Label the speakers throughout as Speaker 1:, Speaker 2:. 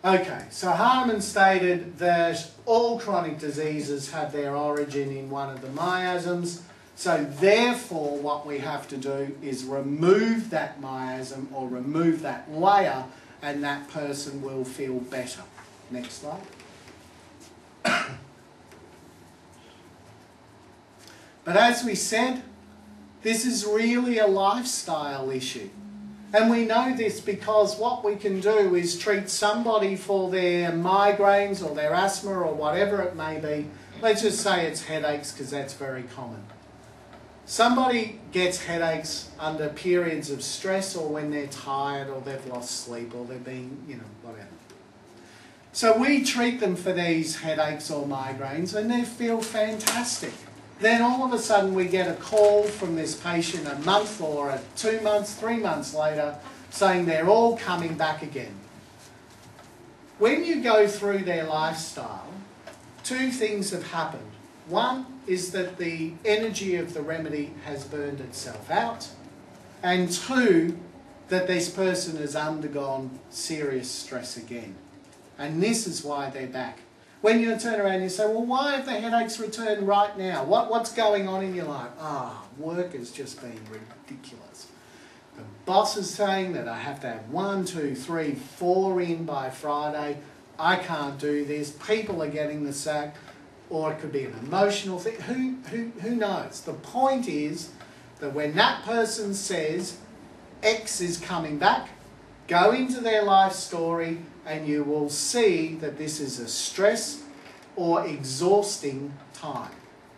Speaker 1: Okay, so Hahnemann stated that all chronic diseases have their origin in one of the miasms. So therefore what we have to do is remove that miasm or remove that layer, and that person will feel better. Next slide. But as we said, this is really a lifestyle issue. And we know this because what we can do is treat somebody for their migraines or their asthma or whatever it may be. Let's just say it's headaches, because that's very common. Somebody gets headaches under periods of stress, or when they're tired, or they've lost sleep, or they've been, whatever. So we treat them for these headaches or migraines, and they feel fantastic. Then all of a sudden we get a call from this patient a month or 2 months, 3 months later, saying they're all coming back again. When you go through their lifestyle, 2 things have happened. One is that the energy of the remedy has burned itself out, and 2, that this person has undergone serious stress again. And this is why they're back. When you turn around and you say, well, why have the headaches returned right now? What's going on in your life? Work has just been ridiculous. The boss is saying that I have to have 1, 2, 3, 4 in by Friday. I can't do this. People are getting the sack. Or it could be an emotional thing. Who knows? The point is that when that person says X is coming back, go into their life story and you will see that this is a stress or exhausting time.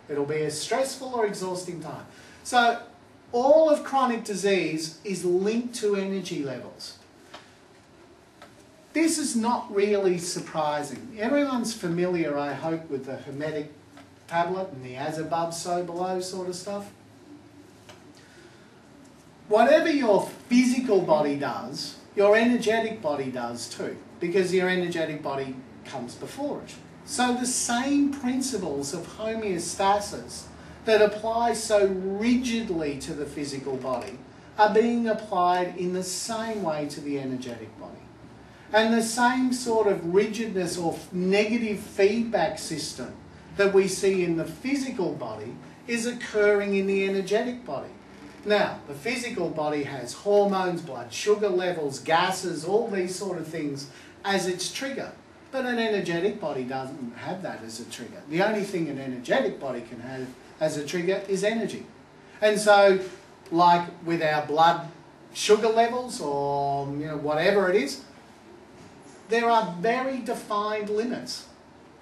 Speaker 1: It'll be a stressful or exhausting time. So all of chronic disease is linked to energy levels. This is not really surprising. Everyone's familiar, I hope, with the Homeopathic tablet and the as above, so below sort of stuff. Whatever your physical body does, your energetic body does too, because your energetic body comes before it. So the same principles of homeostasis that apply so rigidly to the physical body are being applied in the same way to the energetic body. And the same sort of rigidness or negative feedback system that we see in the physical body is occurring in the energetic body. Now, the physical body has hormones, blood sugar levels, gases, all these sort of things as its trigger. But an energetic body doesn't have that as a trigger. The only thing an energetic body can have as a trigger is energy. And so, like with our blood sugar levels or whatever it is, there are very defined limits.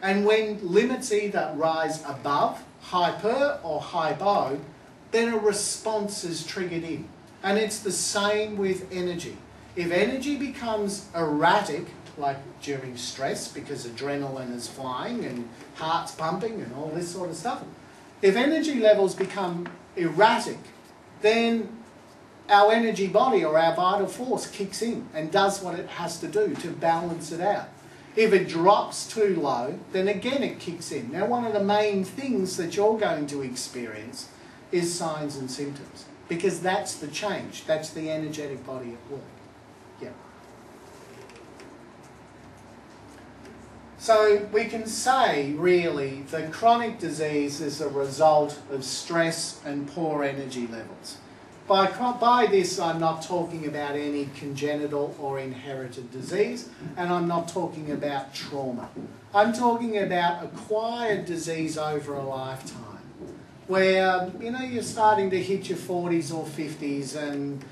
Speaker 1: And when limits either rise above, hyper or hypo, then a response is triggered in. And it's the same with energy. If energy becomes erratic, like during stress because adrenaline is flying and heart's pumping and all this sort of stuff, if energy levels become erratic, then our energy body or our vital force kicks in and does what it has to do to balance it out. If it drops too low, then again it kicks in. Now, one of the main things that you're going to experience is signs and symptoms, because that's the change. That's the energetic body at work. Yeah. So we can say, really, that chronic disease is a result of stress and poor energy levels. By this, I'm not talking about any congenital or inherited disease, and I'm not talking about trauma. I'm talking about acquired disease over a lifetime, where, you're starting to hit your 40s or 50s and,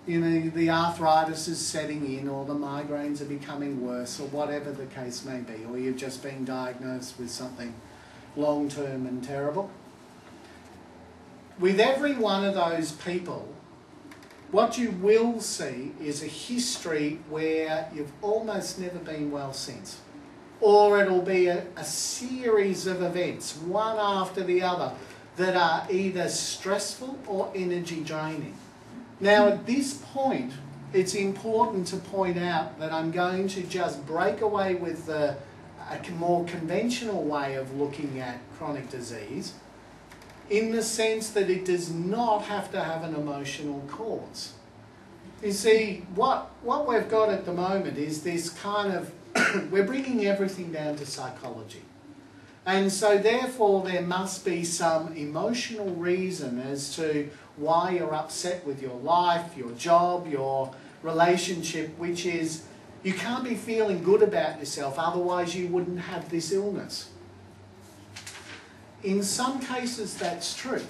Speaker 1: the arthritis is setting in, or the migraines are becoming worse, or whatever the case may be, or you've just been diagnosed with something long-term and terrible. With every one of those people, what you will see is a history where you've almost never been well since. Or it'll be a series of events, one after the other, that are either stressful or energy draining. Now, at this point, it's important to point out that I'm going to just break away with a more conventional way of looking at chronic disease, in the sense that it does not have to have an emotional cause. You see, what we've got at the moment is this kind of we're bringing everything down to psychology. And so therefore there must be some emotional reason as to why you're upset with your life, your job, your relationship, which is you can't be feeling good about yourself, otherwise you wouldn't have this illness. In some cases that's true,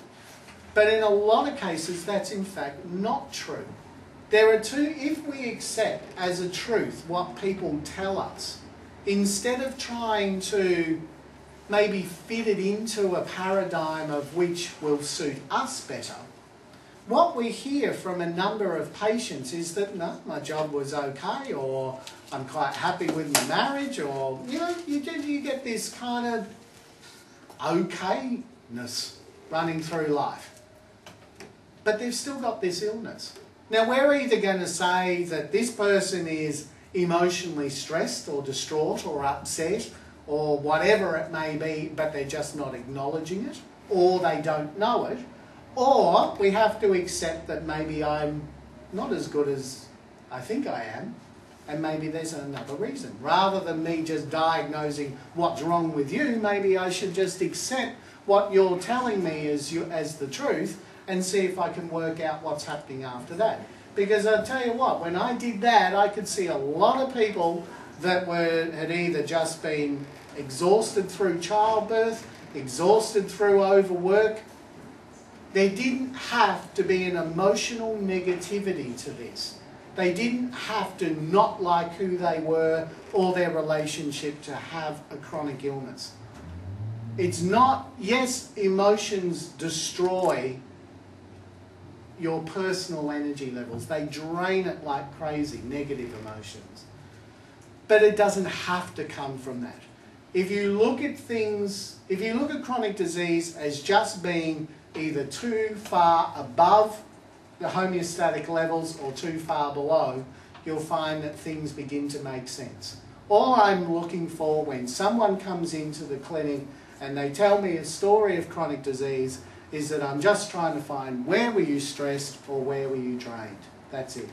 Speaker 1: but in a lot of cases that's in fact not true. There are two, if we accept as a truth what people tell us, instead of trying to maybe fit it into a paradigm of which will suit us better, what we hear from a number of patients is that, no, my job was okay, or I'm quite happy with my marriage, or, you know, you get this kind of okayness running through life. But they've still got this illness. Now, we're either going to say that this person is emotionally stressed or distraught or upset or whatever it may be, but they're just not acknowledging it, or they don't know it, or we have to accept that maybe I'm not as good as I think I am, and maybe there's another reason. Rather than me just diagnosing what's wrong with you, maybe I should just accept what you're telling me as the truth and see if I can work out what's happening after that. Because I'll tell you what, when I did that, I could see a lot of people that had either just been exhausted through childbirth, exhausted through overwork. There didn't have to be an emotional negativity to this. They didn't have to not like who they were or their relationship to have a chronic illness. It's not, yes, emotions destroy your personal energy levels. They drain it like crazy, negative emotions. But it doesn't have to come from that. If you look at things, if you look at chronic disease as just being either too far above the homeostatic levels or too far below, you'll find that things begin to make sense. All I'm looking for when someone comes into the clinic and they tell me a story of chronic disease is that I'm just trying to find where were you stressed or where were you drained. That's it.